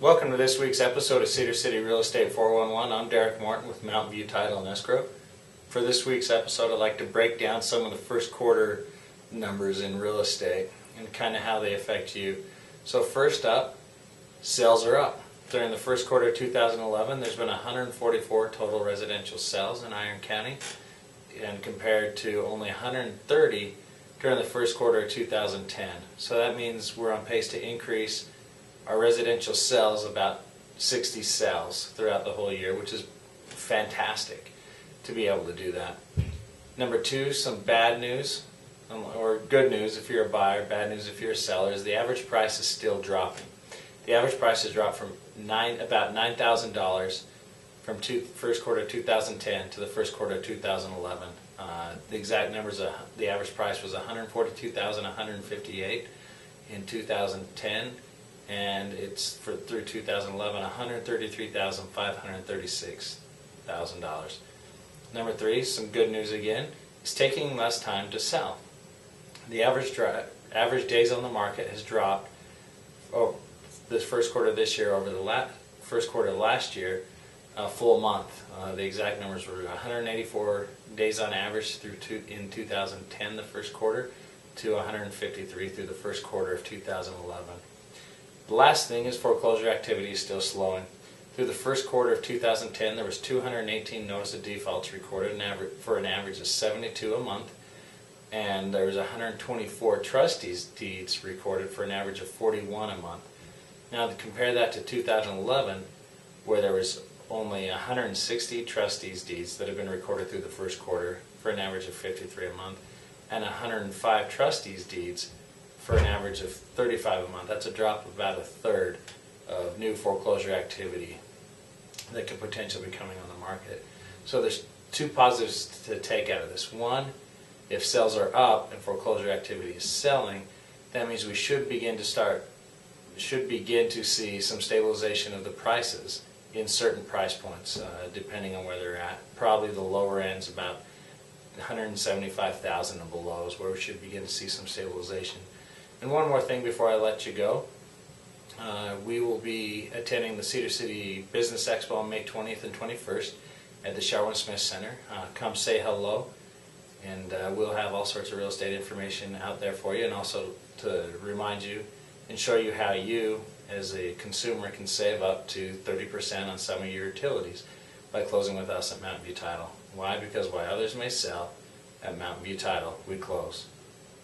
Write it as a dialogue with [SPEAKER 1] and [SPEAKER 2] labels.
[SPEAKER 1] Welcome to this week's episode of Cedar City Real Estate 411. I'm Derek Martin with Mountain View Title and Escrow. For this week's episode, I'd like to break down some of the first quarter numbers in real estate and kind of how they affect you. So first up, sales are up. During the first quarter of 2011, there's been 144 total residential sales in Iron County, and compared to only 130 during the first quarter of 2010. So that means we're on pace to increase our residential sales about 60 sales throughout the whole year, which is fantastic to be able to do that. Number two, some bad news, or good news if you're a buyer, bad news if you're a seller, is the average price is still dropping. The average price has dropped from about $9,000 from first quarter of 2010 to the first quarter of 2011. The exact numbers, the average price was $142,158 in 2010. And it's through 2011, $133,536,000. Number three, some good news again, it's taking less time to sell. The average days on the market has dropped this first quarter of this year over the first quarter of last year, a full month. The exact numbers were 184 days on average in 2010, the first quarter, to 153 through the first quarter of 2011. The last thing is foreclosure activity is still slowing. Through the first quarter of 2010, there was 218 notice of defaults recorded for an average of 72 a month, and there was 124 Trustees Deeds recorded for an average of 41 a month. Now to compare that to 2011, where there was only 160 Trustees Deeds that have been recorded through the first quarter for an average of 53 a month, and 105 Trustees Deeds for an average of 35 a month. That's a drop of about a third of new foreclosure activity that could potentially be coming on the market. So there's two positives to take out of this. One, if sales are up and foreclosure activity is selling, that means we should begin to see some stabilization of the prices in certain price points, depending on where they're at. Probably the lower end's about 175,000 and below is where we should begin to see some stabilization. And one more thing before I let you go. We will be attending the Cedar City Business Expo on May 20th and 21st at the Sherwin-Smith Center. Come say hello, and we'll have all sorts of real estate information out there for you, and also to remind you and show you how you, as a consumer, can save up to 30% on some of your utilities by closing with us at Mountain View Title. Why? Because while others may sell, at Mountain View Title, we close.